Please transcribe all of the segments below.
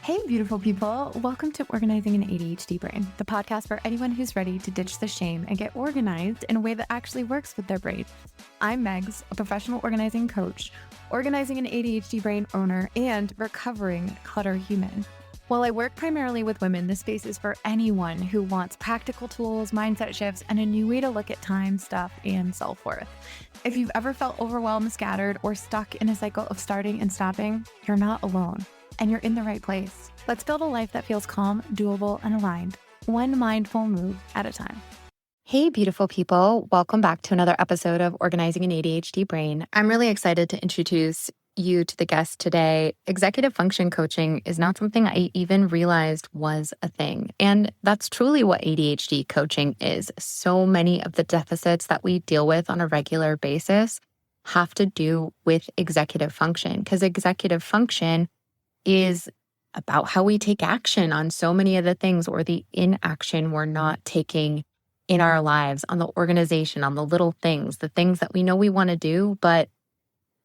Hey, beautiful people. Welcome to Organizing an ADHD Brain, the podcast for anyone who's ready to ditch the shame and get organized in a way that actually works with their brain. I'm Megs, a professional organizing coach, organizing an ADHD brain owner, and recovering clutter human. While I work primarily with women, this space is for anyone who wants practical tools, mindset shifts, and a new way to look at time, stuff, and self-worth. If you've ever felt overwhelmed, scattered, or stuck in a cycle of starting and stopping, you're not alone. And you're in the right place. Let's build a life that feels calm, doable, and aligned, one mindful move at a time. Hey, beautiful people. Welcome back to another episode of Organizing an ADHD Brain. I'm really excited to introduce you to the guest today. Executive function coaching is not something I even realized was a thing. And that's truly what ADHD coaching is. So many of the deficits that we deal with on a regular basis have to do with executive function, because executive function is about how we take action on so many of the things, or the inaction we're not taking in our lives, on the organization, on the little things, the things that we know we want to do, but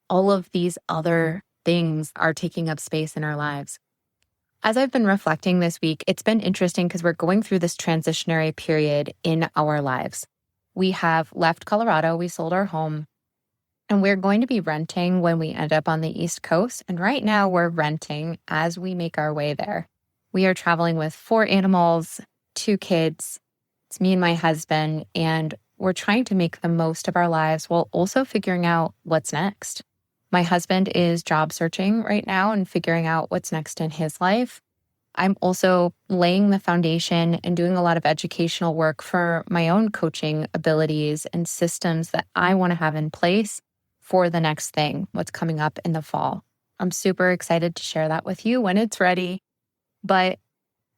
all of these other things are taking up space in our lives. As I've been reflecting this week, it's been interesting because we're going through this transitionary period in our lives. We have left Colorado, we sold our home, and we're going to be renting when we end up on the East Coast. And right now we're renting as we make our way there. We are traveling with 4 animals, 2 kids. It's me and my husband, and we're trying to make the most of our lives while also figuring out what's next. My husband is job searching right now and figuring out what's next in his life. I'm also laying the foundation and doing a lot of educational work for my own coaching abilities and systems that I want to have in place for the next thing, what's coming up in the fall. I'm super excited to share that with you when it's ready. But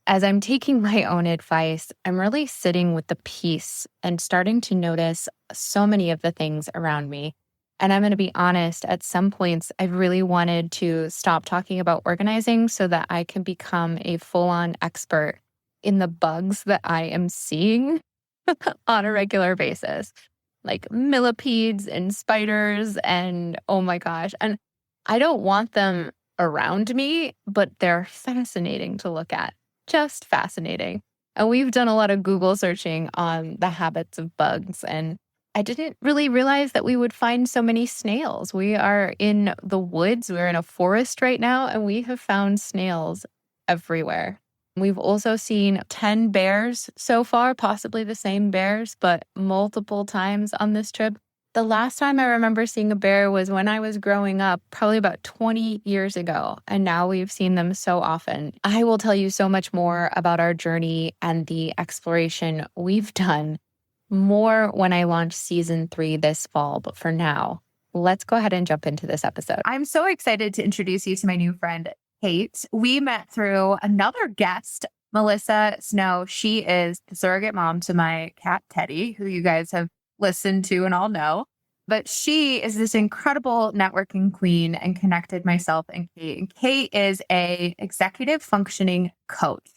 as I'm taking my own advice, I'm really sitting with the peace and starting to notice so many of the things around me. And I'm going to be honest, at some points, I really wanted to stop talking about organizing so that I can become a full-on expert in the bugs that I am seeing on a regular basis, like millipedes and spiders and oh my gosh. And I don't want them around me, but they're fascinating to look at, just fascinating. And we've done a lot of Google searching on the habits of bugs, and I didn't really realize that we would find so many snails. We are in the woods, we're in a forest right now, and we have found snails everywhere. We've also seen 10 bears so far, possibly the same bears, but multiple times on this trip. The last time I remember seeing a bear was when I was growing up, probably about 20 years ago, and now we've seen them so often. I will tell you so much more about our journey and the exploration we've done more when I launch season 3 this fall, but for now, let's go ahead and jump into this episode. I'm so excited to introduce you to my new friend, Kate. We met through another guest, Melissa Snow. She is the surrogate mom to my cat, Teddy, who you guys have listened to and all know. But she is this incredible networking queen and connected myself and Kate. And Kate is a executive functioning coach,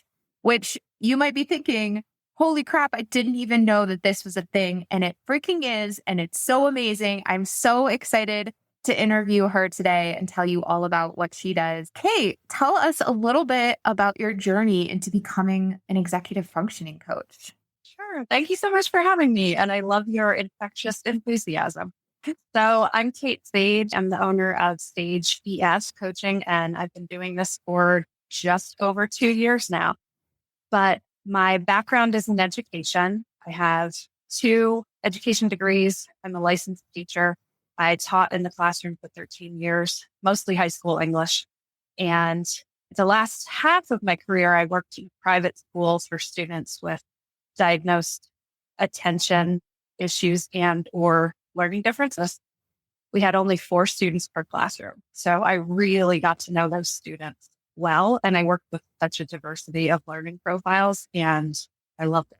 which you might be thinking, holy crap, I didn't even know that this was a thing. And it freaking is. And it's so amazing. I'm so excited to interview her today and tell you all about what she does. Kate, tell us a little bit about your journey into becoming an executive functioning coach. Sure. Thank you so much for having me. And I love your infectious enthusiasm. So I'm Kate Sage. I'm the owner of Sage ES Coaching, and I've been doing this for just over 2 years now. But my background is in education. I have 2 education degrees. I'm a licensed teacher. I taught in the classroom for 13 years, mostly high school English. And the last half of my career, I worked in private schools for students with diagnosed attention issues and or learning differences. We had only 4 students per classroom. So I really got to know those students well. And I worked with such a diversity of learning profiles, and I loved it.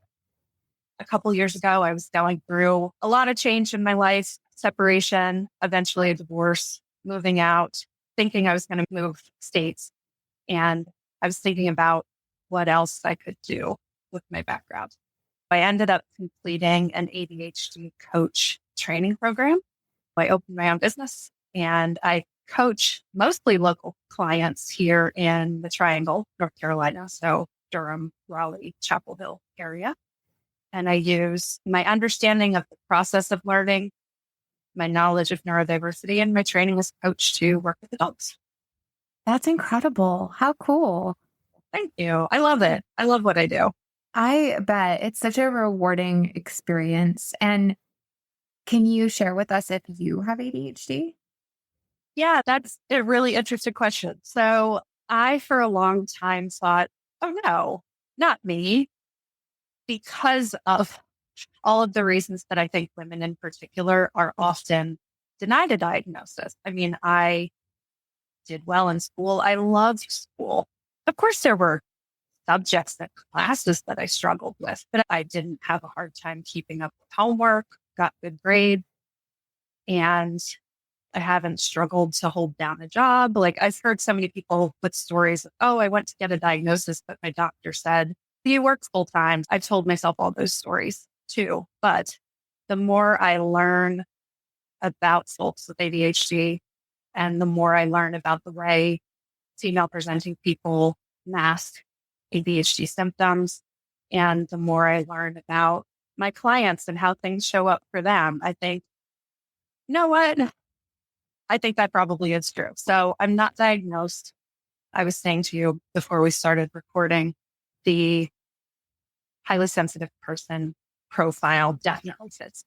A couple years ago, I was going through a lot of change in my life, separation, eventually a divorce, moving out, thinking I was going to move states. And I was thinking about what else I could do with my background. I ended up completing an ADHD coach training program. I opened my own business and I coach mostly local clients here in the Triangle, North Carolina. So Durham, Raleigh, Chapel Hill area. And I use my understanding of the process of learning, my knowledge of neurodiversity, and my training as a coach to work with adults. That's incredible. How cool. Thank you. I love it. I love what I do. I bet it's such a rewarding experience. And can you share with us if you have ADHD? Yeah, that's a really interesting question. So I, for a long time, thought, oh no, not me, because of all of the reasons that I think women in particular are often denied a diagnosis. I mean, I did well in school. I loved school. Of course, there were subjects and classes that I struggled with, but I didn't have a hard time keeping up with homework, got good grades, and I haven't struggled to hold down a job. Like I've heard so many people with stories of, oh, I went to get a diagnosis, but my doctor said, you work full time. I've told myself all those stories too. But the more I learn about folks with ADHD and the more I learn about the way female presenting people mask ADHD symptoms, and the more I learn about my clients and how things show up for them, I think, you know what? I think that probably is true. So I'm not diagnosed. I was saying to you before we started recording, the highly sensitive person profile definitely fits.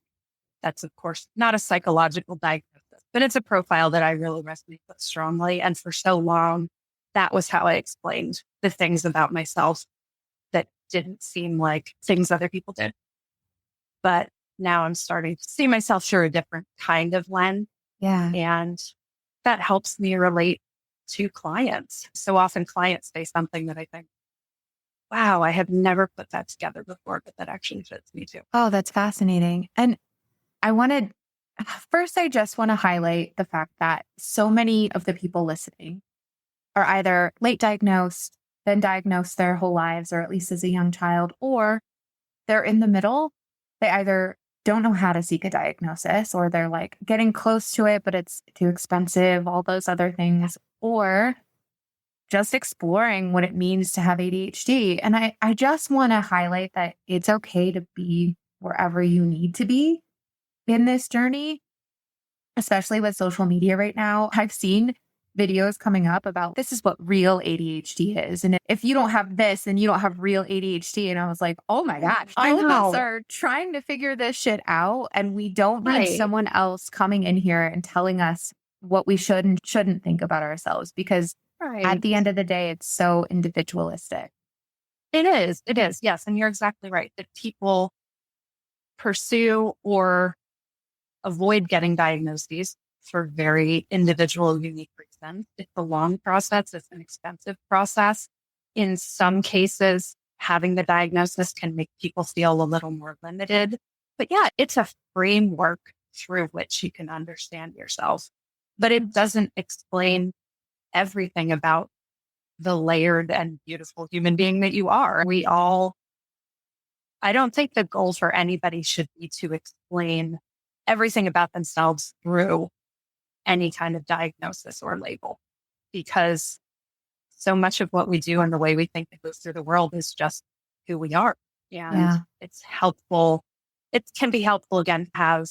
That's, of course, not a psychological diagnosis, but it's a profile that I really resonate with strongly. And for so long, that was how I explained the things about myself that didn't seem like things other people did. But now I'm starting to see myself through a different kind of lens. Yeah. And that helps me relate to clients. So often clients say something that I think, wow, I have never put that together before, but that actually fits me too. Oh, that's fascinating. And I just want to highlight the fact that so many of the people listening are either late diagnosed, been diagnosed their whole lives, or at least as a young child, or they're in the middle. They either don't know how to seek a diagnosis, or they're like getting close to it, but it's too expensive, all those other things, or just exploring what it means to have ADHD. And I just want to highlight that it's okay to be wherever you need to be in this journey, especially with social media right now. I've seen videos coming up about this is what real ADHD is. And if you don't have this, then you don't have real ADHD. And I was like, oh my gosh, I all of us know. are trying to figure this shit out. And we don't need Right. someone else coming in here and telling us what we should and shouldn't think about ourselves, because Right. at the end of the day, it's so individualistic. It is. It is. Yes. And you're exactly right that people pursue or avoid getting diagnoses for very individual, unique reasons. It's a long process. It's an expensive process. In some cases, having the diagnosis can make people feel a little more limited. But yeah, it's a framework through which you can understand yourself. But it doesn't explain everything about the layered and beautiful human being that you are. I don't think the goal for anybody should be to explain everything about themselves through any kind of diagnosis or label, because so much of what we do and the way we think that goes through the world is just who we are. And Yeah. it's helpful. It can be helpful, again, to have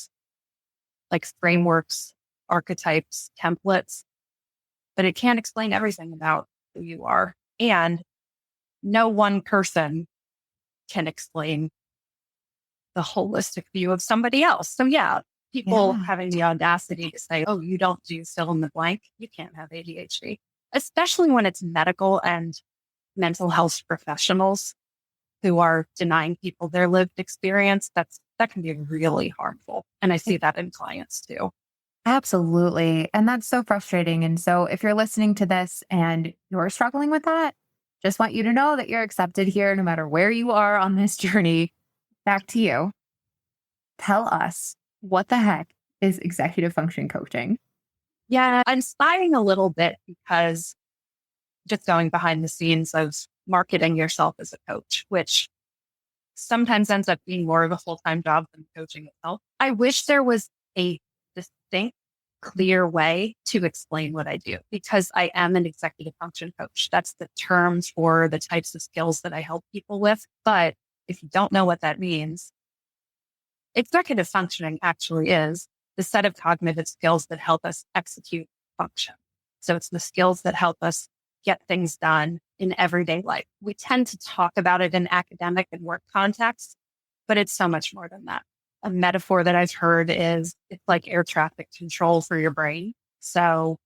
like frameworks, archetypes, templates, but it can't explain everything about who you are. And no one person can explain the holistic view of somebody else. So yeah, people Yeah. having the audacity to say, oh, you don't do fill in the blank, you can't have ADHD, especially when it's medical and mental health professionals who are denying people their lived experience. That can be really harmful. And I see that in clients too. Absolutely. And that's so frustrating. And so if you're listening to this and you're struggling with that, just want you to know that you're accepted here no matter where you are on this journey. Back to you. Tell us, what the heck is executive function coaching? Yeah, I'm spying a little bit because just going behind the scenes of marketing yourself as a coach, which sometimes ends up being more of a full-time job than coaching itself. I wish there was a distinct clear way to explain what I do because I am an executive function coach. That's the term for the types of skills that I help people with. But if you don't know what that means, executive functioning actually is the set of cognitive skills that help us execute function. So it's the skills that help us get things done in everyday life. We tend to talk about it in academic and work contexts, but it's so much more than that. A metaphor that I've heard is it's like air traffic control for your brain. So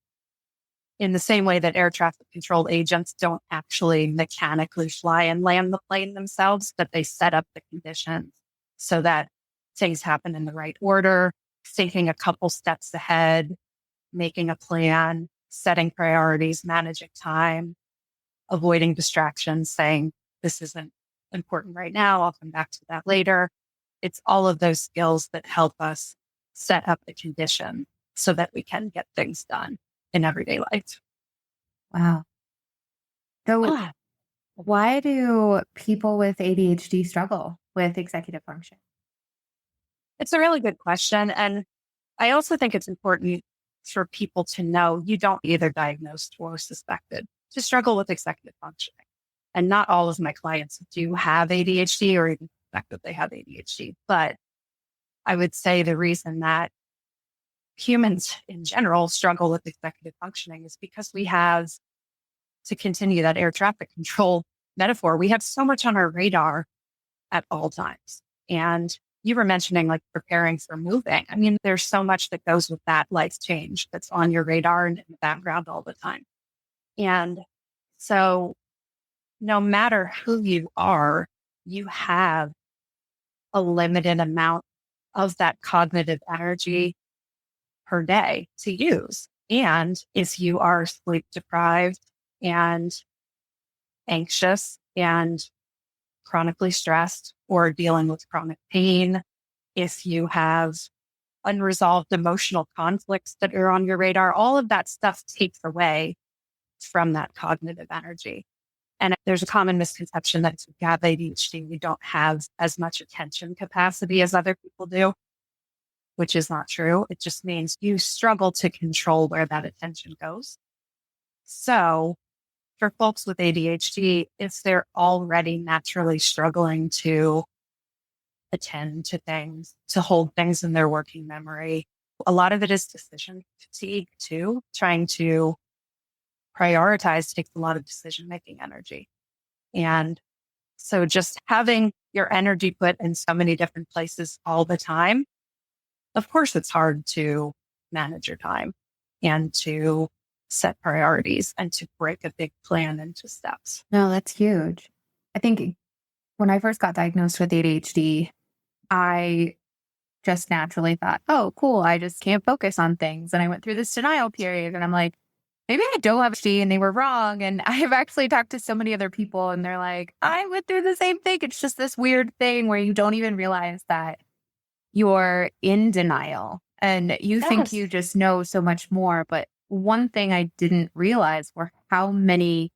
in the same way that air traffic control agents don't actually mechanically fly and land the plane themselves, but they set up the conditions so that things happen in the right order, thinking a couple steps ahead, making a plan, setting priorities, managing time, avoiding distractions, saying, this isn't important right now. I'll come back to that later. It's all of those skills that help us set up the condition so that we can get things done in everyday life. Wow. So why do people with ADHD struggle with executive function? It's a really good question. And I also think it's important for people to know you don't either diagnosed or suspected to struggle with executive functioning. And not all of my clients do have ADHD or even suspect that they have ADHD. But I would say the reason that humans in general struggle with executive functioning is because we have, to continue that air traffic control metaphor, we have so much on our radar at all times. And you were mentioning like preparing for moving. I mean, there's so much that goes with that life change that's on your radar and in the background all the time. And so no matter who you are, you have a limited amount of that cognitive energy per day to use. And if you are sleep deprived and anxious and chronically stressed or dealing with chronic pain, if you have unresolved emotional conflicts that are on your radar, all of that stuff takes away from that cognitive energy. And there's a common misconception that if you have ADHD, you don't have as much attention capacity as other people do, which is not true. It just means you struggle to control where that attention goes. So for folks with ADHD, if they're already naturally struggling to attend to things, to hold things in their working memory, a lot of it is decision fatigue too. Trying to prioritize takes a lot of decision-making energy. And so just having your energy put in so many different places all the time, of course, it's hard to manage your time and to set priorities and to break a big plan into steps. No, that's huge. I think when I first got diagnosed with ADHD, I just naturally thought, oh, cool, I just can't focus on things. And I went through this denial period and I'm like, maybe I don't have ADHD and they were wrong. And I have actually talked to so many other people and they're like, I went through the same thing. It's just this weird thing where you don't even realize that you're in denial and you think you just know so much more. But one thing I didn't realize were how many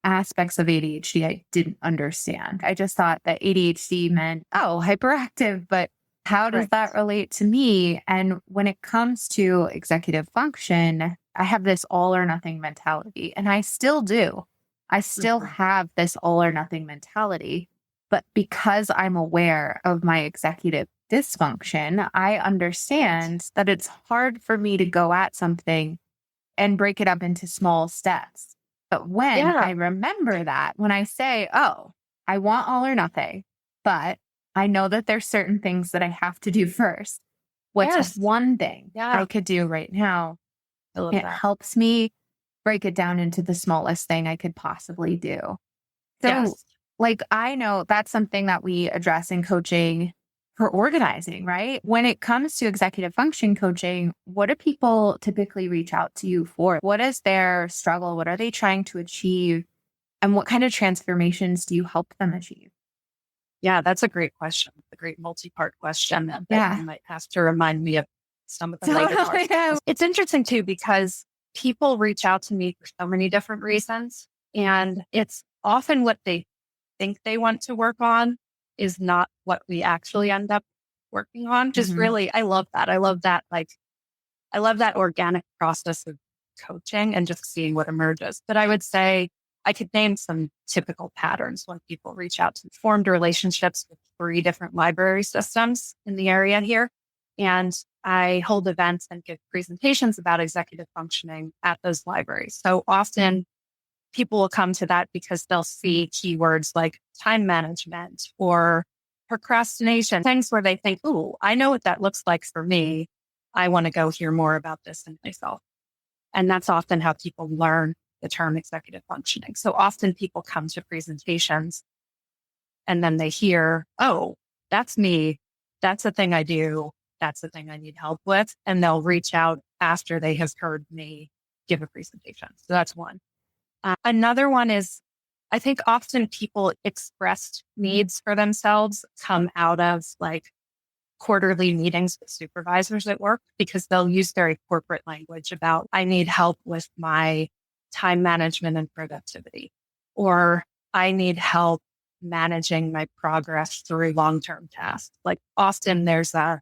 aspects of ADHD I didn't understand. I just thought that ADHD meant, oh, hyperactive, but how does that relate to me? And when it comes to executive function, I have this all or nothing mentality, and I still do. I still have this all or nothing mentality, but because I'm aware of my executive dysfunction, I understand that it's hard for me to go at something and break it up into small steps. But when I remember that, when I say, oh, I want all or nothing, but I know that there's certain things that I have to do first. What's one thing I could do right now? It helps me break it down into the smallest thing I could possibly do. So like, I know that's something that we address in coaching for organizing, right? When it comes to executive function coaching, what do people typically reach out to you for? What is their struggle? What are they trying to achieve? And what kind of transformations do you help them achieve? Yeah, that's a great question. A great multi-part question that you might have to remind me of some of the later parts. It's interesting too, because people reach out to me for so many different reasons. And it's often what they think they want to work on is not what we actually end up working on. Just really, I love that. I love that. Like I love that organic process of coaching and just seeing what emerges. But I would say I could name some typical patterns when people reach out to formed relationships with 3 different library systems in the area here. And I hold events and give presentations about executive functioning at those libraries. So often people will come to that because they'll see keywords like time management or procrastination, things where they think, "Ooh, I know what that looks like for me. I want to go hear more about this in myself." And that's often how people learn the term executive functioning. So often people come to presentations and then they hear, "Oh, that's me. That's the thing I do. That's the thing I need help with." And they'll reach out after they have heard me give a presentation. So that's one. Another one is, I think often people expressed needs for themselves come out of like quarterly meetings with supervisors at work because they'll use very corporate language about, "I need help with my time management and productivity," or "I need help managing my progress through long-term tasks." Like often there's a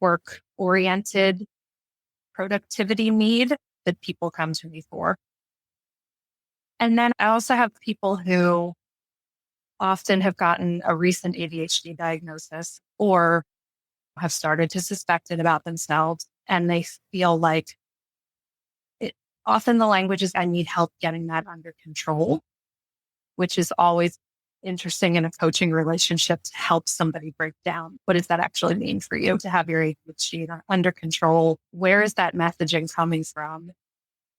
work oriented productivity need that people come to me for. And then I also have people who often have gotten a recent ADHD diagnosis or have started to suspect it about themselves. And they feel like it, often the language is, "I need help getting that under control," which is always interesting in a coaching relationship to help somebody break down. What does that actually mean for you to have your ADHD under control? Where is that messaging coming from?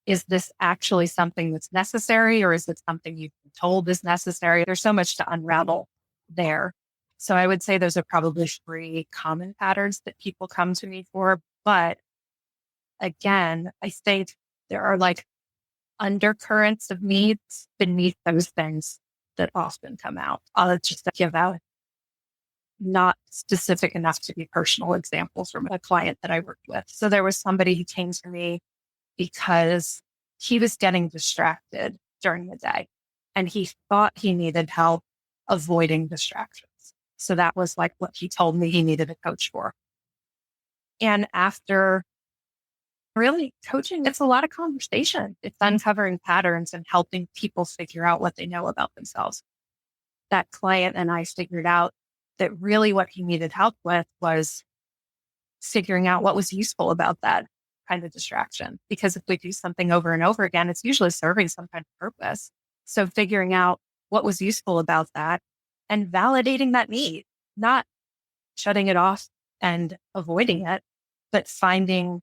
Is this actually something that's necessary, or is it something you've been told is necessary? There's so much to unravel there. So I would say those are probably 3 common patterns that people come to me for. But again, I think there are like undercurrents of needs beneath those things that often come out. I'll just give out not specific enough to be personal examples from a client that I worked with. So there was somebody who came to me because he was getting distracted during the day and he thought he needed help avoiding distractions. So that was like what he told me he needed a coach for. And after really coaching, it's a lot of conversation. It's uncovering patterns and helping people figure out what they know about themselves. That client and I figured out that really what he needed help with was figuring out what was useful about that kind of distraction. Because if we do something over and over again, it's usually serving some kind of purpose. So figuring out what was useful about that and validating that need, not shutting it off and avoiding it, but finding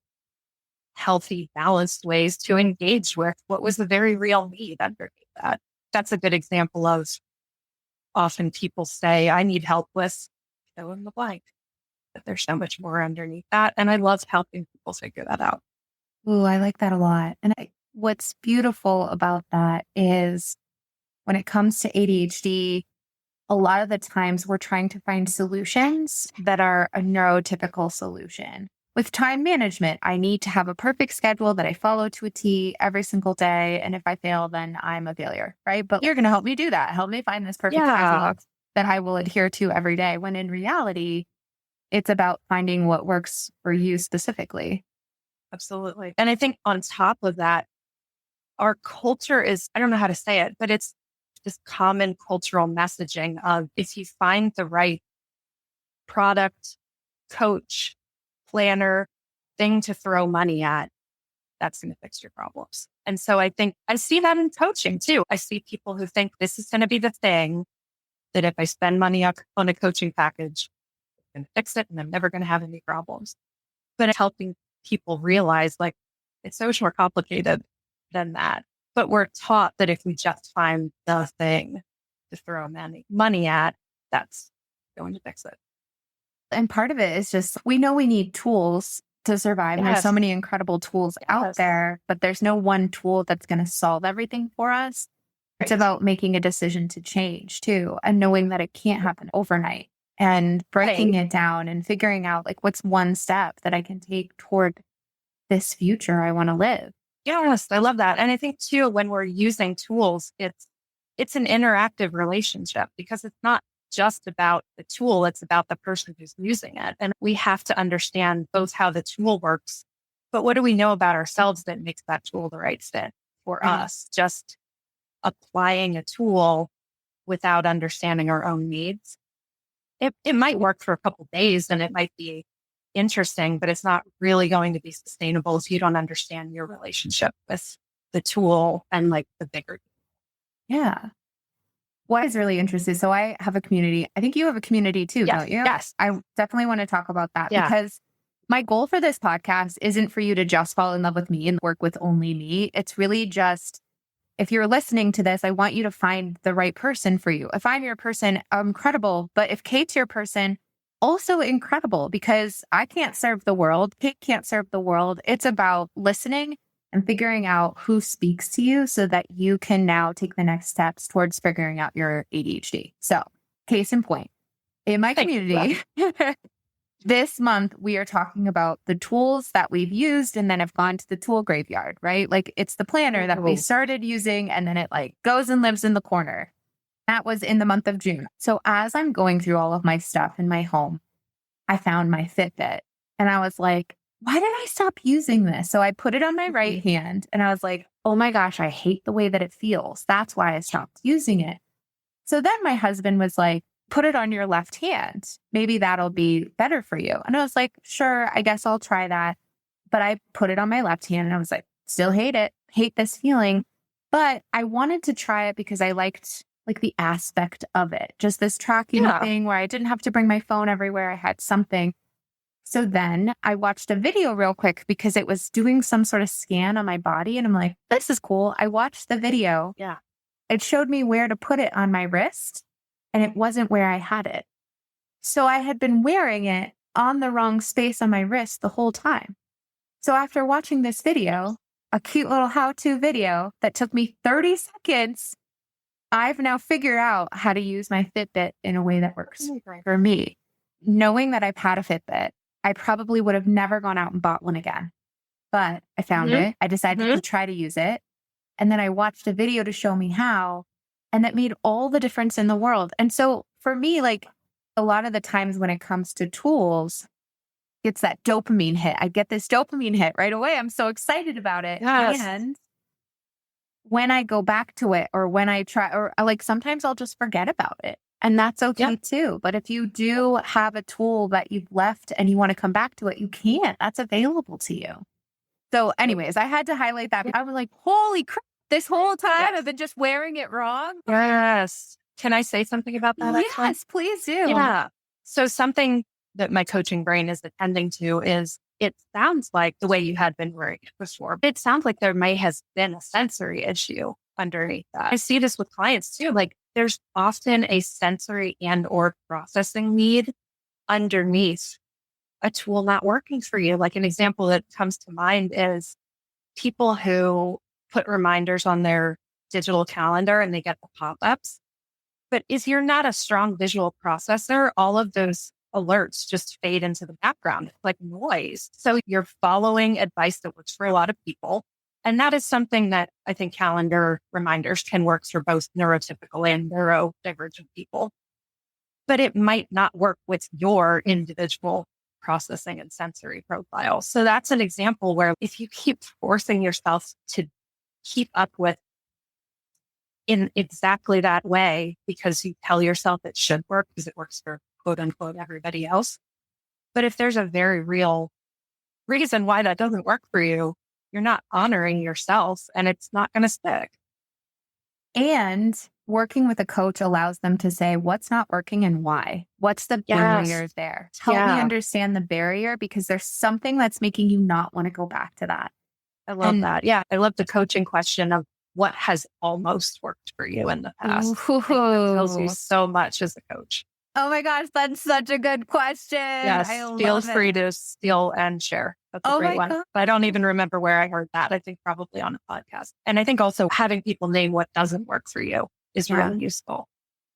healthy, balanced ways to engage with what was the very real need underneath that. That's a good example of often people say, "I need help with fill in the blank." But there's so much more underneath that. And I love helping people figure that out. Ooh, I like that a lot. And what's beautiful about that is when it comes to ADHD, a lot of the times we're trying to find solutions that are a neurotypical solution. With time management, I need to have a perfect schedule that I follow to a T every single day. And if I fail, then I'm a failure, right? But you're going to help me do that. Help me find this perfect schedule that I will adhere to every day. When in reality, it's about finding what works for you specifically. Absolutely. And I think on top of that, our culture is, I don't know how to say it, but it's this common cultural messaging of if you find the right product, coach, planner, thing to throw money at, that's going to fix your problems. And so I think I see that in coaching too. I see people who think this is going to be the thing that if I spend money on a coaching package, it's going to fix it and I'm never going to have any problems. But it's helping people realize like it's so much more complicated than that. But we're taught that if we just find the thing to throw money at, that's going to fix it. And part of it is just, we know we need tools to survive. And there's so many incredible tools out there, but there's no one tool that's going to solve everything for us. It's about making a decision to change too, and knowing that it can't happen overnight and breaking it down and figuring out like what's one step that I can take toward this future I want to live. Yes, I love that. And I think too, when we're using tools, it's an interactive relationship because it's not just about the tool, it's about the person who's using it. And we have to understand both how the tool works But what do we know about ourselves that makes that tool the right fit for us? Just applying a tool without understanding our own needs. It might work for a couple of days and it might be interesting, but it's not really going to be sustainable if you don't understand your relationship with the tool and like the bigger. Yeah. What is really interesting. So I have a community. I think you have a community too, don't you? Yes. I definitely want to talk about that Yeah. because my goal for this podcast isn't for you to just fall in love with me and work with only me. It's really just, if you're listening to this, I want you to find the right person for you. If I'm your person, incredible. But if Kate's your person, also incredible, because I can't serve the world. Kate can't serve the world. It's about listening and figuring out who speaks to you so that you can now take the next steps towards figuring out your ADHD. So, case in point, in my community, this month we are talking about the tools that we've used and then have gone to the tool graveyard, right? Like it's the planner that we started using and then it like goes and lives in the corner. That was in the month of June. So as I'm going through all of my stuff in my home, I found my Fitbit and I was like, why did I stop using this? So I put it on my right hand and I was like, oh my gosh, I hate the way that it feels. That's why I stopped using it. So then my husband was like, put it on your left hand. Maybe that'll be better for you. And I was like, sure, I guess I'll try that. But I put it on my left hand and I was like, still hate it, hate this feeling. But I wanted to try it because I liked like the aspect of it, just this tracking thing where I didn't have to bring my phone everywhere. I had something. So then I watched a video real quick because it was doing some sort of scan on my body. And I'm like, this is cool. I watched the video. Yeah. It showed me where to put it on my wrist and it wasn't where I had it. So I had been wearing it on the wrong space on my wrist the whole time. So after watching this video, a cute little how-to video that took me 30 seconds, I've now figured out how to use my Fitbit in a way that works for me. Knowing that I've had a Fitbit, I probably would have never gone out and bought one again. But I found it. I decided to try to use it. And then I watched a video to show me how. And that made all the difference in the world. And so for me, like a lot of the times when it comes to tools, it's that dopamine hit. I get this dopamine hit right away. I'm so excited about it. Yes. And when I go back to it or when I try, or like sometimes I'll just forget about it. And that's okay too. But if you do have a tool that you've left and you want to come back to it, you can. That's available to you. So anyways, I had to highlight that. I was like, holy crap, this whole time I've been just wearing it wrong. Yes. Can I say something about that? Yes, please do. Yeah. So something that my coaching brain is attending to is it sounds like the way you had been wearing it before, but it sounds like there may have been a sensory issue underneath that. I see this with clients too. Like there's often a sensory and or processing need underneath a tool not working for you. Like an example that comes to mind is people who put reminders on their digital calendar and they get the pop-ups. But if you're not a strong visual processor, all of those alerts just fade into the background like noise. So you're following advice that works for a lot of people. And that is something that I think calendar reminders can work for both neurotypical and neurodivergent people. But it might not work with your individual processing and sensory profile. So that's an example where if you keep forcing yourself to keep up with in exactly that way because you tell yourself it should work because it works for quote unquote everybody else. But if there's a very real reason why that doesn't work for you, you're not honoring yourself and it's not going to stick. And working with a coach allows them to say what's not working and why. What's the barrier there? Help me understand the barrier because there's something that's making you not want to go back to that. I love that. Yeah. I love the coaching question of what has almost worked for you in the past. It tells you so much as a coach. Oh my gosh, that's such a good question. Yes, feel free to steal and share. That's a great one. God. I don't even remember where I heard that. I think probably on a podcast. And I think also having people name what doesn't work for you is really useful.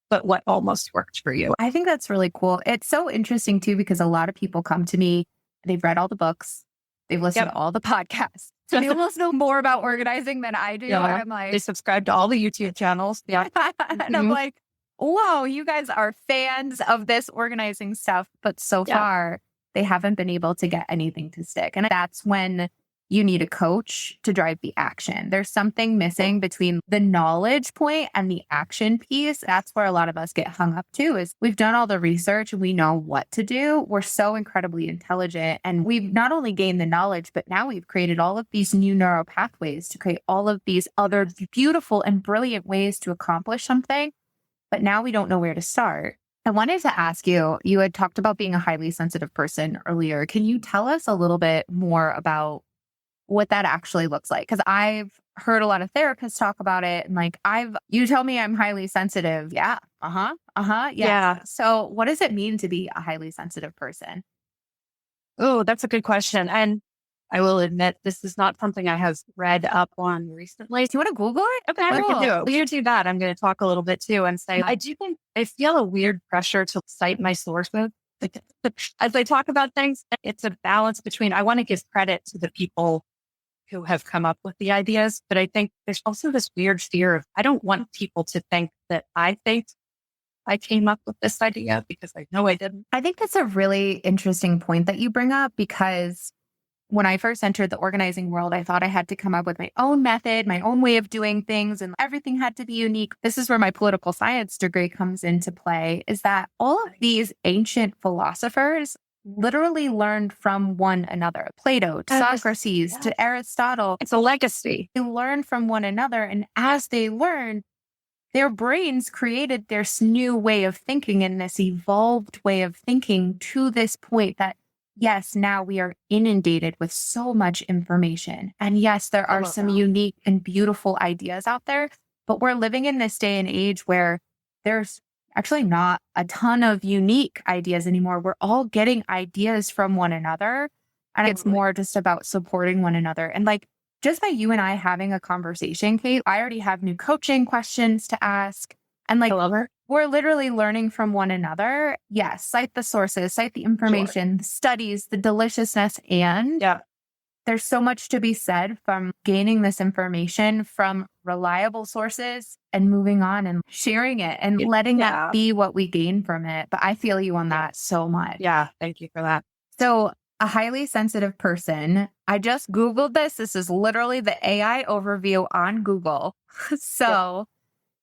But what almost worked for you. I think that's really cool. It's so interesting too, because a lot of people come to me, they've read all the books, they've listened to all the podcasts. They almost know more about organizing than I do. Yeah. I'm like, they subscribe to all the YouTube channels. Yeah. And I'm like, whoa, you guys are fans of this organizing stuff. But so far, they haven't been able to get anything to stick. And that's when you need a coach to drive the action. There's something missing between the knowledge point and the action piece. That's where a lot of us get hung up too, is we've done all the research and we know what to do. We're so incredibly intelligent and we've not only gained the knowledge, but now we've created all of these new neural pathways to create all of these other beautiful and brilliant ways to accomplish something. But now we don't know where to start. I wanted to ask you, you had talked about being a highly sensitive person earlier. Can you tell us a little bit more about what that actually looks like? Because I've heard a lot of therapists talk about it. And like, you tell me I'm highly sensitive. Yeah. Yeah. So what does it mean to be a highly sensitive person? Oh, that's a good question. And I will admit, this is not something I have read up on recently. Do you want to Google it? Okay, we can do it. We do that. I'm going to talk a little bit too and say, I do think I feel a weird pressure to cite my sources. As I talk about things, it's a balance between, I want to give credit to the people who have come up with the ideas, but I think there's also this weird fear of, I don't want people to think that I think I came up with this idea because I know I didn't. I think that's a really interesting point that you bring up, because when I first entered the organizing world, I thought I had to come up with my own method, my own way of doing things, and everything had to be unique. This is where my political science degree comes into play, is that all of these ancient philosophers literally learned from one another. Plato, to Socrates, to Aristotle. It's a legacy. They learned from one another. And as they learned, their brains created this new way of thinking and this evolved way of thinking to this point that, yes, now we are inundated with so much information. And yes, there are some unique and beautiful ideas out there, but we're living in this day and age where there's actually not a ton of unique ideas anymore. We're all getting ideas from one another. And it's more just about supporting one another. And like, just by you and I having a conversation, Kate, I already have new coaching questions to ask. And like, we're literally learning from one another. Yes, cite the sources, cite the information, the studies, the deliciousness. And there's so much to be said from gaining this information from reliable sources and moving on and sharing it and letting that be what we gain from it. But I feel you on that so much. Yeah, thank you for that. So a highly sensitive person, I just Googled this. This is literally the AI overview on Google. So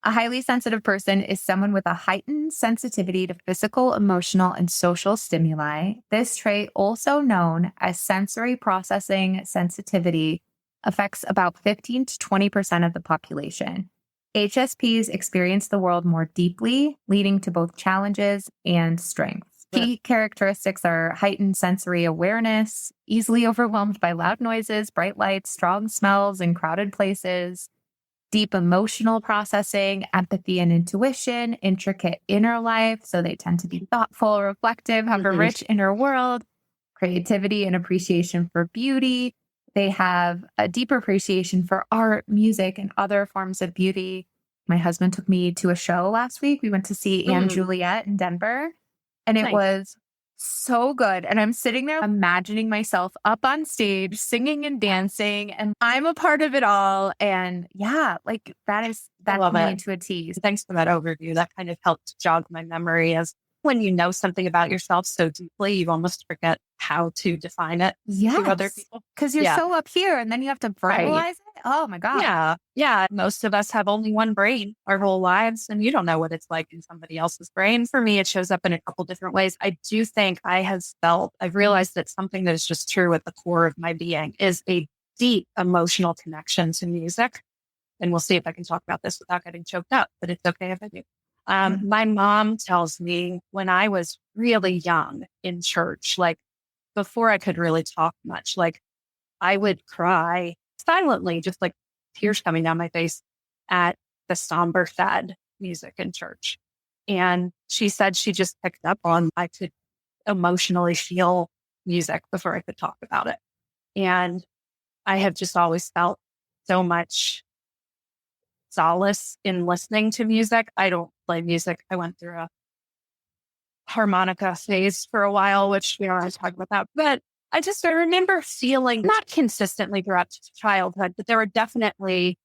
a highly sensitive person is someone with a heightened sensitivity to physical, emotional, and social stimuli. This trait, also known as sensory processing sensitivity, affects about 15 to 20% of the population. HSPs experience the world more deeply, leading to both challenges and strengths. Key characteristics are heightened sensory awareness, easily overwhelmed by loud noises, bright lights, strong smells, and crowded places, deep emotional processing, empathy and intuition, intricate inner life. So they tend to be thoughtful, reflective, have a rich inner world, creativity and appreciation for beauty. They have a deep appreciation for art, music, and other forms of beauty. My husband took me to a show last week. We went to see Anne Juliet in Denver. And it was so good. And I'm sitting there imagining myself up on stage, singing and dancing, and I'm a part of it all. And like that's me to a T. Thanks for that overview. That kind of helped jog my memory, as when you know something about yourself so deeply, you almost forget how to define it to other people. Because you're so up here and then you have to verbalize it. Oh my God. Yeah. Most of us have only one brain our whole lives, and you don't know what it's like in somebody else's brain. For me, it shows up in a couple different ways. I do think I've realized that something that is just true at the core of my being is a deep emotional connection to music. And we'll see if I can talk about this without getting choked up, but it's okay if I do. My mom tells me when I was really young in church, like before I could really talk much, like I would cry silently, just like tears coming down my face at the somber, sad music in church. And she said she just picked up on, I could emotionally feel music before I could talk about it. And I have just always felt so much solace in listening to music. I don't play music. I went through a harmonica phase for a while, which we don't want to talk about that. But I remember feeling, not consistently throughout childhood, but there were definitely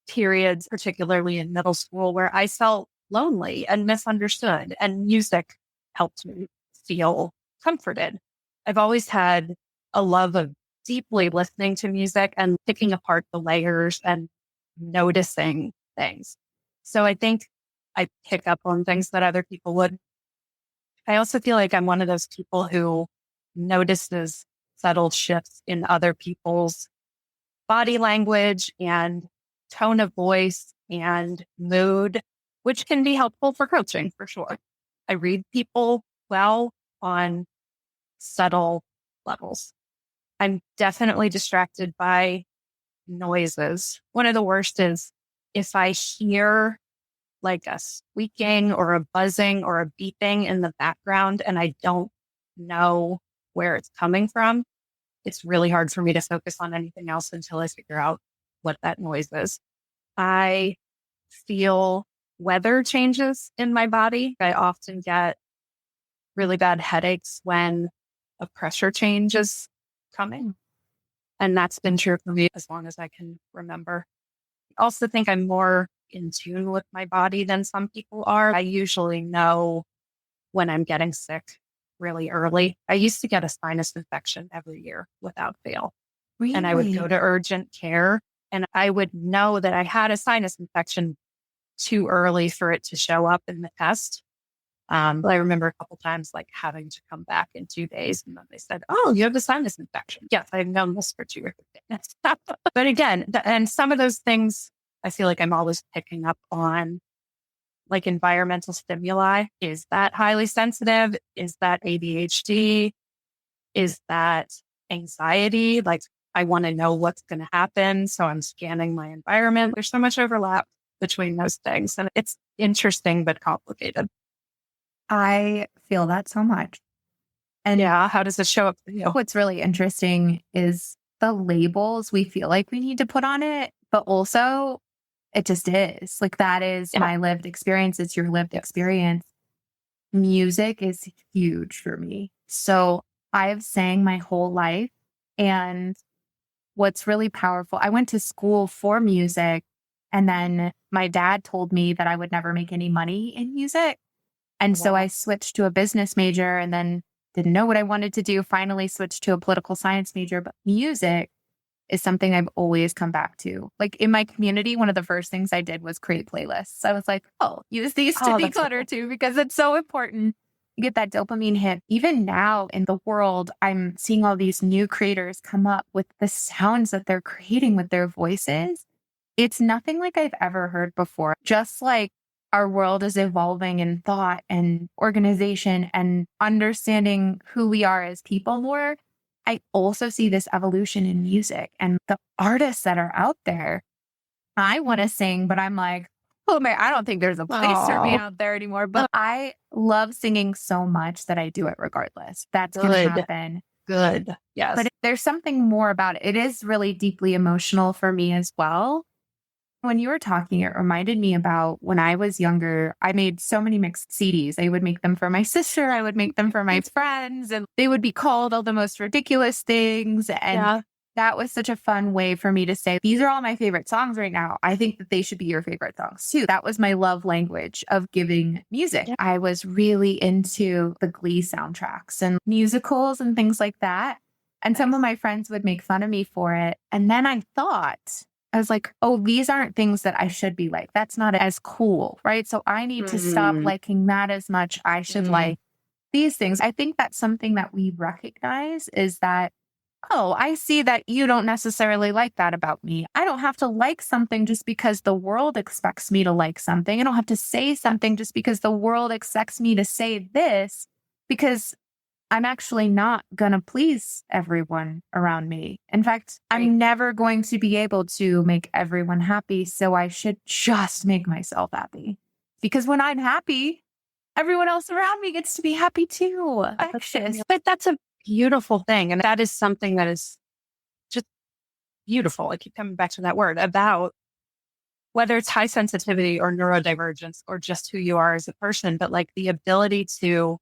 periods, particularly in middle school, where I felt lonely and misunderstood, and music helped me feel comforted. I've always had a love of deeply listening to music and picking apart the layers and noticing things. So I think I pick up on things that other people would. I also feel like I'm one of those people who notices subtle shifts in other people's body language and tone of voice and mood, which can be helpful for coaching for sure. I read people well on subtle levels. I'm definitely distracted by noises. One of the worst is if I hear like a squeaking or a buzzing or a beeping in the background and I don't know where it's coming from, it's really hard for me to focus on anything else until I figure out what that noise is. I feel weather changes in my body. I often get really bad headaches when a pressure change is coming. And that's been true for me as long as I can remember. I also think I'm more in tune with my body than some people are. I usually know when I'm getting sick really early. I used to get a sinus infection every year without fail. And I would go to urgent care and I would know that I had a sinus infection too early for it to show up in the test. But I remember a couple times like having to come back in 2 days and then they said, "Oh, you have a sinus infection." Yes, I've known this for 2 or 3 days. But again, and some of those things I feel like I'm always picking up on, like environmental stimuli. Is that highly sensitive? Is that ADHD? Is that anxiety? Like I want to know what's going to happen. So I'm scanning my environment. There's so much overlap between those things. And it's interesting, but complicated. I feel that so much. And yeah, how does it show up for you? What's really interesting is the labels we feel like we need to put on it, but also it just is. Like that is my lived experience. It's your lived experience. Music is huge for me. So I've sang my whole life. And what's really powerful, I went to school for music. And then my dad told me that I would never make any money in music. And so I switched to a business major and then didn't know what I wanted to do. Finally switched to a political science major, but music is something I've always come back to. Like in my community, one of the first things I did was create playlists. I was like, oh, use these to declutter too, because it's so important. You get that dopamine hit. Even now in the world, I'm seeing all these new creators come up with the sounds that they're creating with their voices. It's nothing like I've ever heard before. Just like our world is evolving in thought and organization and understanding who we are as people more, I also see this evolution in music and the artists that are out there. I want to sing, but I'm like, oh man, I don't think there's a place for me out there anymore. But I love singing so much that I do it regardless. That's going to happen. Good. Yes. But there's something more about it. It is really deeply emotional for me as well. When you were talking, it reminded me about when I was younger, I made so many mixed CDs. I would make them for my sister. I would make them for my friends, and they would be called all the most ridiculous things. And that was such a fun way for me to say, these are all my favorite songs right now. I think that they should be your favorite songs too. That was my love language of giving music. I was really into the Glee soundtracks and musicals and things like that. And some of my friends would make fun of me for it. And then I was like, oh, these aren't things that I should be like. That's not as cool, right? So I need to stop liking that as much. I should like these things. I think that's something that we recognize is that, oh, I see that you don't necessarily like that about me. I don't have to like something just because the world expects me to like something. I don't have to say something just because the world expects me to say this, because I'm actually not going to please everyone around me. In fact, I'm never going to be able to make everyone happy. So I should just make myself happy. Because when I'm happy, everyone else around me gets to be happy too. But that's a beautiful thing. And that is something that is just beautiful. I keep coming back to that word about whether it's high sensitivity or neurodivergence or just who you are as a person, but like the ability to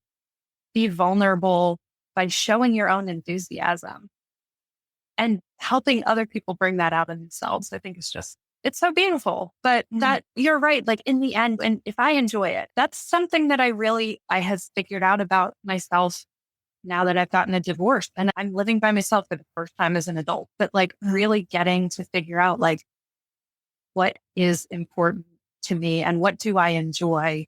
be vulnerable by showing your own enthusiasm and helping other people bring that out in themselves. I think it's so beautiful. But that you're right. Like in the end, and if I enjoy it, that's something that I have figured out about myself now that I've gotten a divorce and I'm living by myself for the first time as an adult, but like really getting to figure out like what is important to me and what do I enjoy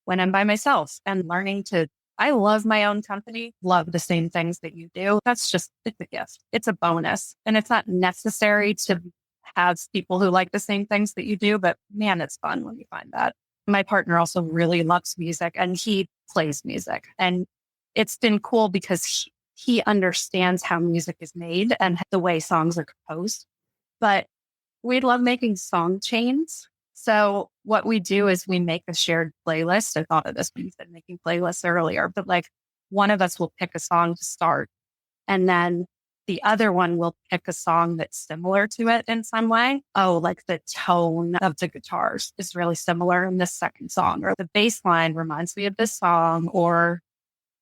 when I'm by myself and learning to, I love my own company, love the same things that you do. It's a gift. It's a bonus. And it's not necessary to have people who like the same things that you do, but man, it's fun when you find that. My partner also really loves music and he plays music. And it's been cool because he understands how music is made and the way songs are composed. But we love making song chains. So what we do is we make a shared playlist. I thought of this when you said making playlists earlier, but like one of us will pick a song to start and then the other one will pick a song that's similar to it in some way. Oh, like the tone of the guitars is really similar in this second song, or the bass line reminds me of this song, or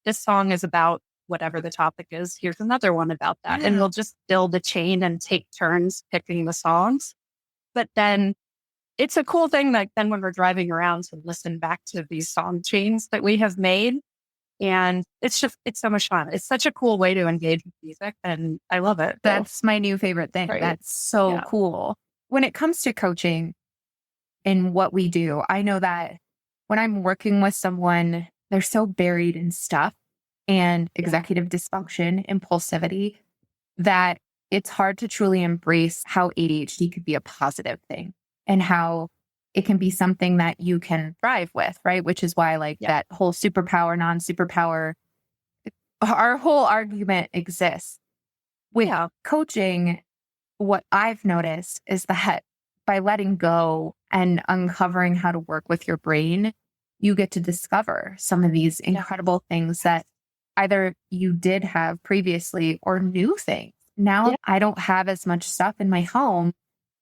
this song is about whatever the topic is. Here's another one about that. And we'll just build a chain and take turns picking the songs. But then it's a cool thing that then when we're driving around to listen back to these song chains that we have made. And it's so much fun. It's such a cool way to engage with music and I love it. That's my new favorite thing. Right. That's so cool. When it comes to coaching and what we do, I know that when I'm working with someone, they're so buried in stuff and executive dysfunction, impulsivity, that it's hard to truly embrace how ADHD could be a positive thing and how it can be something that you can thrive with, right? Which is why that whole superpower, non-superpower, our whole argument exists. With coaching, what I've noticed is that by letting go and uncovering how to work with your brain, you get to discover some of these incredible things that either you did have previously or new things. Now I don't have as much stuff in my home.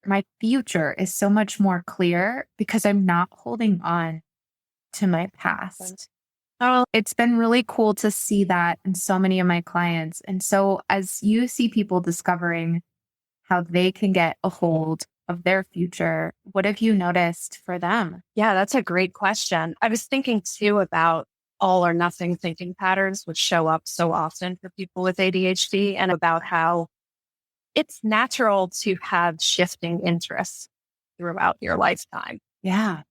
My future is so much more clear because I'm not holding on to my past. Oh, it's been really cool to see that in so many of my clients. And so as you see people discovering how they can get a hold of their future, what have you noticed for them? Yeah, that's a great question. I was thinking too about all or nothing thinking patterns, which show up so often for people with ADHD, and about how it's natural to have shifting interests throughout your lifetime. Yeah.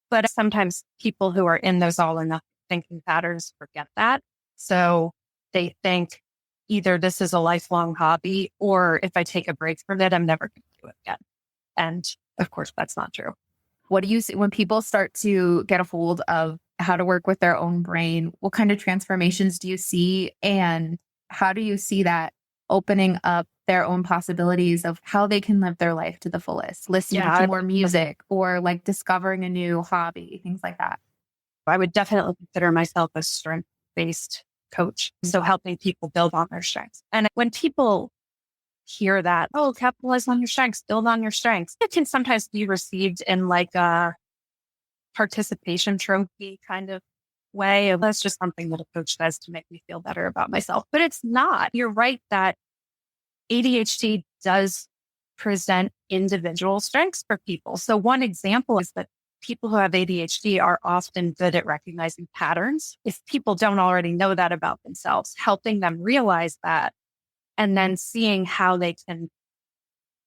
But sometimes people who are in those all or nothing thinking patterns forget that. So they think either this is a lifelong hobby, or if I take a break from it, I'm never going to do it again. And of course, that's not true. What do you see when people start to get a hold of how to work with their own brain? What kind of transformations do you see? And how do you see that opening up their own possibilities of how they can live their life to the fullest, listening to more music or like discovering a new hobby, things like that? I would definitely consider myself a strength-based coach. So helping people build on their strengths. And when people hear that, oh, capitalize on your strengths, build on your strengths, it can sometimes be received in like a participation trophy kind of way of that's just something that a coach does to make me feel better about myself. But it's not. You're right that ADHD does present individual strengths for people. So one example is that people who have ADHD are often good at recognizing patterns. If people don't already know that about themselves, helping them realize that and then seeing how they can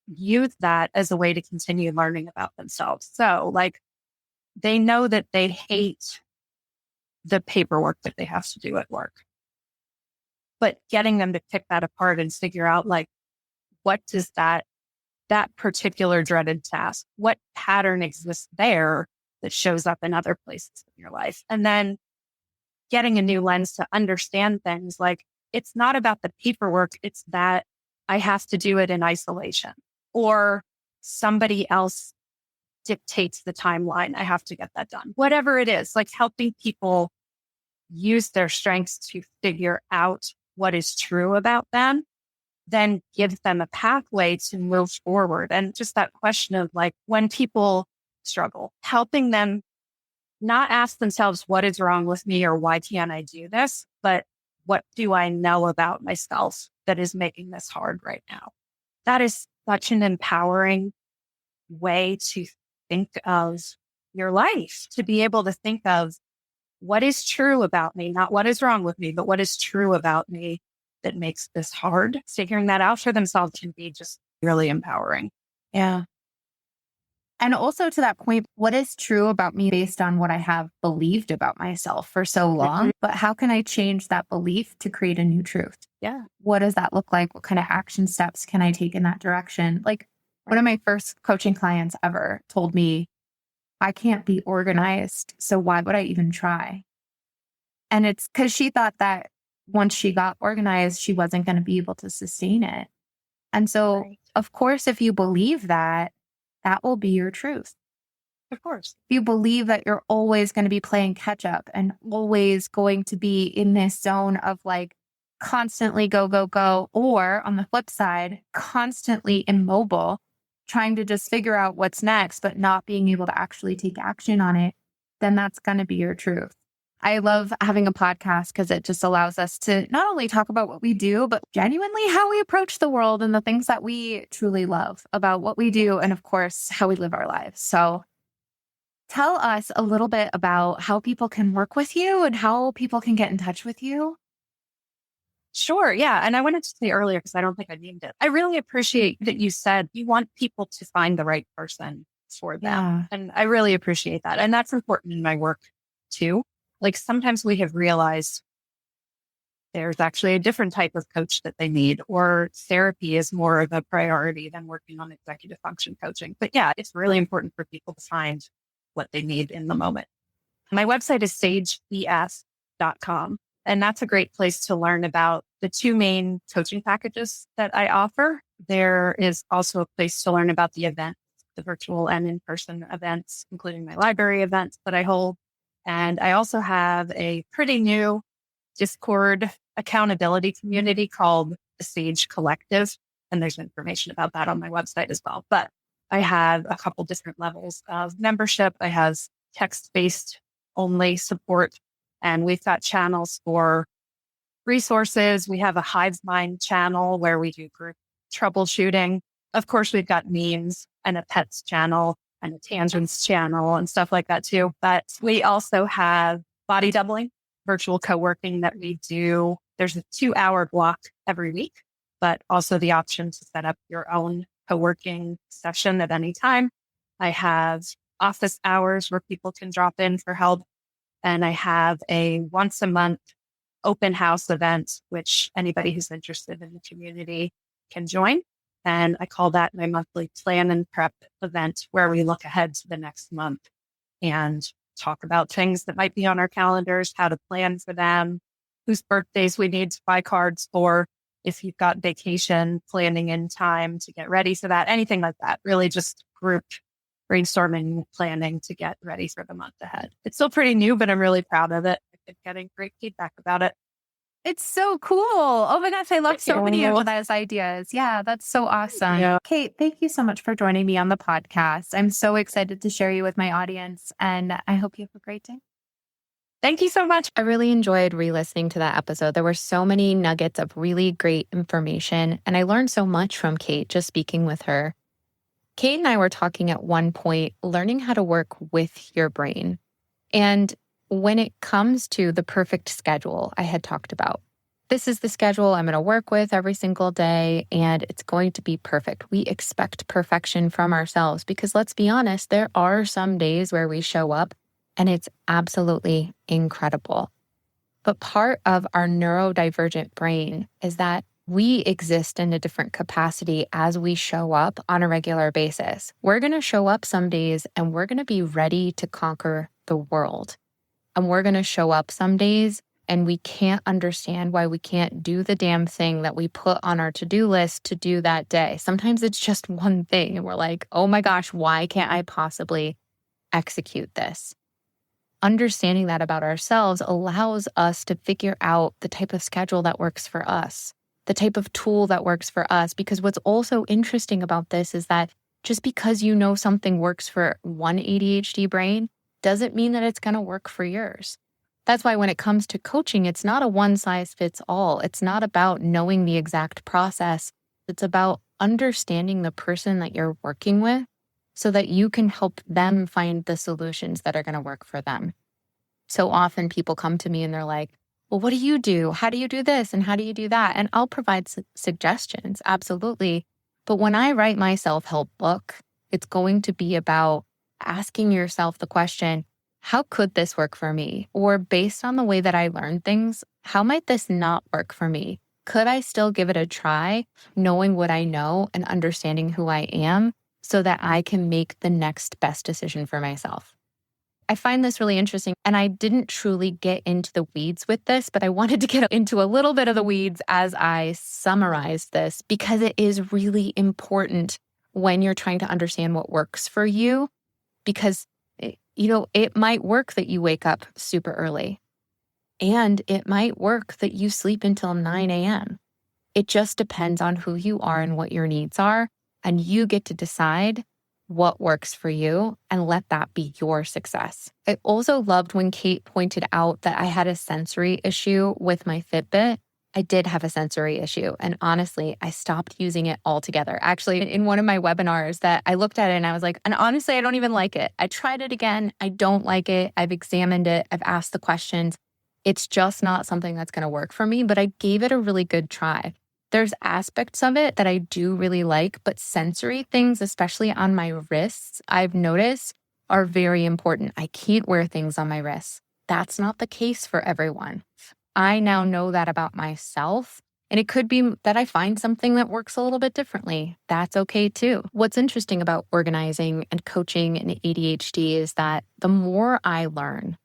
use that as a way to continue learning about themselves. So like they know that they hate the paperwork that they have to do at work, but getting them to pick that apart and figure out like, what does that particular dreaded task, what pattern exists there that shows up in other places in your life? And then getting a new lens to understand things like it's not about the paperwork. It's that I have to do it in isolation or somebody else dictates the timeline. I have to get that done. Whatever it is, like helping people use their strengths to figure out what is true about them, then gives them a pathway to move forward. And just that question of like, when people struggle, helping them not ask themselves, what is wrong with me or why can't I do this? But what do I know about myself that is making this hard right now? That is such an empowering way to think of your life, to be able to think of what is true about me, not what is wrong with me, but what is true about me that makes this hard. Figuring that out for themselves can be just really empowering. Yeah. And also to that point, what is true about me based on what I have believed about myself for so long? But how can I change that belief to create a new truth? Yeah. What does that look like? What kind of action steps can I take in that direction? Like one of my first coaching clients ever told me, I can't be organized. So why would I even try? And it's because she thought that once she got organized, she wasn't going to be able to sustain it. And so, of course, if you believe that, that will be your truth. Of course. If you believe that you're always going to be playing catch up and always going to be in this zone of like constantly go, go, go, or on the flip side, constantly immobile, trying to just figure out what's next, but not being able to actually take action on it, then that's going to be your truth. I love having a podcast because it just allows us to not only talk about what we do, but genuinely how we approach the world and the things that we truly love about what we do. And of course, how we live our lives. So tell us a little bit about how people can work with you and how people can get in touch with you. Sure. Yeah. And I wanted to say earlier, because I don't think I named it, I really appreciate that you said you want people to find the right person for them. Yeah. And I really appreciate that. And that's important in my work too. Like sometimes we have realized there's actually a different type of coach that they need, or therapy is more of a priority than working on executive function coaching. But yeah, it's really important for people to find what they need in the moment. My website is sagebes.com. And that's a great place to learn about the two main coaching packages that I offer. There is also a place to learn about the events, the virtual and in-person events, including my library events that I hold. And I also have a pretty new Discord accountability community called the Sage Collective. And there's information about that on my website as well. But I have a couple different levels of membership. I have text-based only support, and we've got channels for resources. We have a Hive Mind channel where we do group troubleshooting. Of course, we've got memes and a pets channel and a tangents channel and stuff like that too. But we also have body doubling, virtual co-working that we do. There's a 2-hour block every week, but also the option to set up your own co-working session at any time. I have office hours where people can drop in for help. And I have a once a month open house event, which anybody who's interested in the community can join. And I call that my monthly plan and prep event, where we look ahead to the next month and talk about things that might be on our calendars, how to plan for them, whose birthdays we need to buy cards for, if you've got vacation planning in time to get ready for that, anything like that. Really just group brainstorming, planning to get ready for the month ahead. It's still pretty new, but I'm really proud of it. I've been getting great feedback about it. It's so cool. Oh my gosh, I love so many of those ideas. Yeah, that's so awesome. Yeah. Kate, thank you so much for joining me on the podcast. I'm so excited to share you with my audience, and I hope you have a great day. Thank you so much. I really enjoyed re-listening to that episode. There were so many nuggets of really great information, and I learned so much from Kate just speaking with her. Kate and I were talking at one point, learning how to work with your brain. And when it comes to the perfect schedule I had talked about, this is the schedule I'm going to work with every single day, and it's going to be perfect. We expect perfection from ourselves because let's be honest, there are some days where we show up and it's absolutely incredible. But part of our neurodivergent brain is that we exist in a different capacity as we show up on a regular basis. We're going to show up some days and we're going to be ready to conquer the world. And we're going to show up some days and we can't understand why we can't do the damn thing that we put on our to-do list to do that day. Sometimes it's just one thing and we're like, oh my gosh, why can't I possibly execute this? Understanding that about ourselves allows us to figure out the type of schedule that works for us, the type of tool that works for us. Because what's also interesting about this is that just because you know something works for one ADHD brain doesn't mean that it's going to work for yours. That's why when it comes to coaching, it's not a one size fits all. It's not about knowing the exact process. It's about understanding the person that you're working with so that you can help them find the solutions that are going to work for them. So often people come to me and they're like, well, what do you do? How do you do this? And how do you do that? And I'll provide suggestions, absolutely. But when I write my self-help book, it's going to be about asking yourself the question, how could this work for me? Or based on the way that I learn things, how might this not work for me? Could I still give it a try, knowing what I know and understanding who I am so that I can make the next best decision for myself? I find this really interesting, and I didn't truly get into the weeds with this, but I wanted to get into a little bit of the weeds as I summarized this because it is really important when you're trying to understand what works for you, because it might work that you wake up super early, and it might work that you sleep until 9 a.m. It just depends on who you are and what your needs are, and you get to decide what works for you and let that be your success. I also loved when Kate pointed out that I had a sensory issue with my Fitbit. I did have a sensory issue, and honestly, I stopped using it altogether. Actually, in one of my webinars that I looked at it and I was like, and honestly, I don't even like it. I tried it again. I don't like it. I've examined it. I've asked the questions. It's just not something that's going to work for me, but I gave it a really good try. There's aspects of it that I do really like, but sensory things, especially on my wrists, I've noticed are very important. I can't wear things on my wrists. That's not the case for everyone. I now know that about myself, and it could be that I find something that works a little bit differently. That's okay too. What's interesting about organizing and coaching and ADHD is that the more I learn,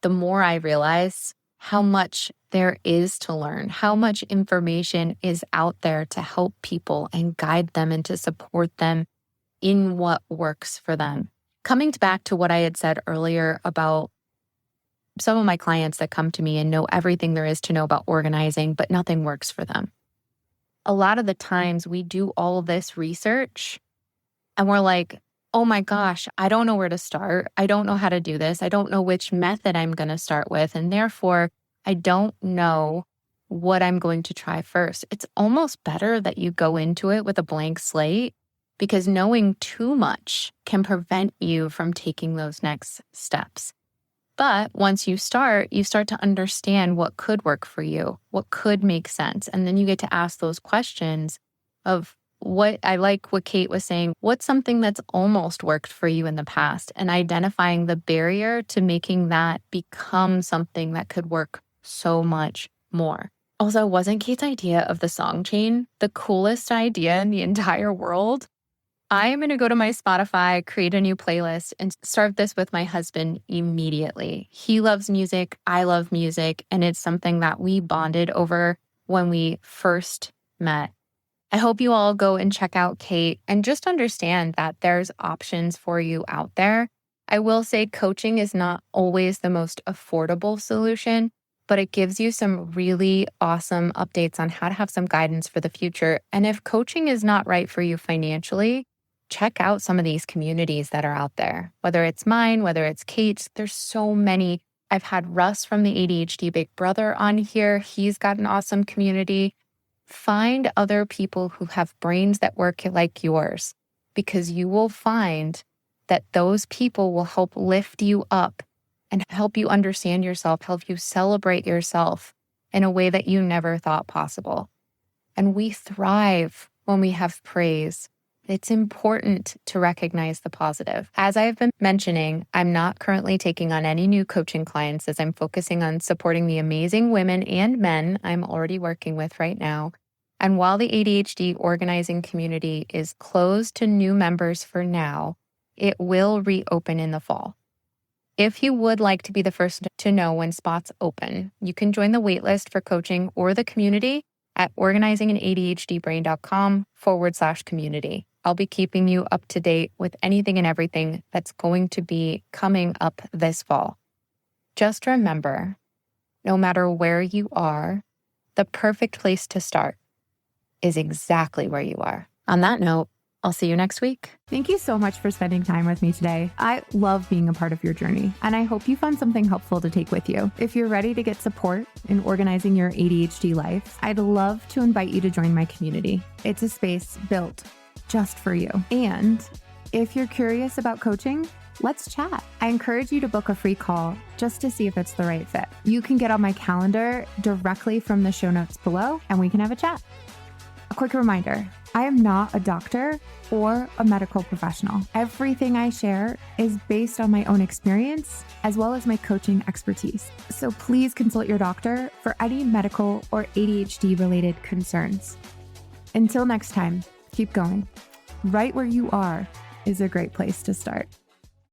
the more I realize how much there is to learn, how much information is out there to help people and guide them and to support them in what works for them. Coming back to what I had said earlier about some of my clients that come to me and know everything there is to know about organizing, but nothing works for them. A lot of the times we do all this research and we're like, oh my gosh, I don't know where to start. I don't know how to do this. I don't know which method I'm going to start with. And therefore, I don't know what I'm going to try first. It's almost better that you go into it with a blank slate because knowing too much can prevent you from taking those next steps. But once you start to understand what could work for you, what could make sense. And then you get to ask those questions of what I like what Kate was saying, what's something that's almost worked for you in the past, and identifying the barrier to making that become something that could work so much more. Also, wasn't Kate's idea of the song chain the coolest idea in the entire world? I am going to go to my Spotify, create a new playlist, and start this with my husband immediately. He loves music. I love music. And it's something that we bonded over when we first met. I hope you all go and check out Kate and just understand that there's options for you out there. I will say coaching is not always the most affordable solution, but it gives you some really awesome updates on how to have some guidance for the future. And if coaching is not right for you financially, check out some of these communities that are out there, whether it's mine, whether it's Kate's. There's so many. I've had Russ from the ADHD Big Brother on here. He's got an awesome community. Find other people who have brains that work like yours, because you will find that those people will help lift you up and help you understand yourself, help you celebrate yourself in a way that you never thought possible. And we thrive when we have praise. It's important to recognize the positive. As I've been mentioning, I'm not currently taking on any new coaching clients as I'm focusing on supporting the amazing women and men I'm already working with right now. And while the ADHD organizing community is closed to new members for now, it will reopen in the fall. If you would like to be the first to know when spots open, you can join the waitlist for coaching or the community at organizinganadhdbrain.com/community. I'll be keeping you up to date with anything and everything that's going to be coming up this fall. Just remember, no matter where you are, the perfect place to start is exactly where you are. On that note, I'll see you next week. Thank you so much for spending time with me today. I love being a part of your journey, and I hope you found something helpful to take with you. If you're ready to get support in organizing your ADHD life, I'd love to invite you to join my community. It's a space built just for you. And if you're curious about coaching, Let's chat. I encourage you to book a free call just to see if it's the right fit. You can get on my calendar directly from the show notes below, and we can have a chat. A quick reminder, I am not a doctor or a medical professional. Everything I share is based on my own experience as well as my coaching expertise. So please consult your doctor for any medical or ADHD related concerns. Until next time, keep going. Right where you are is a great place to start.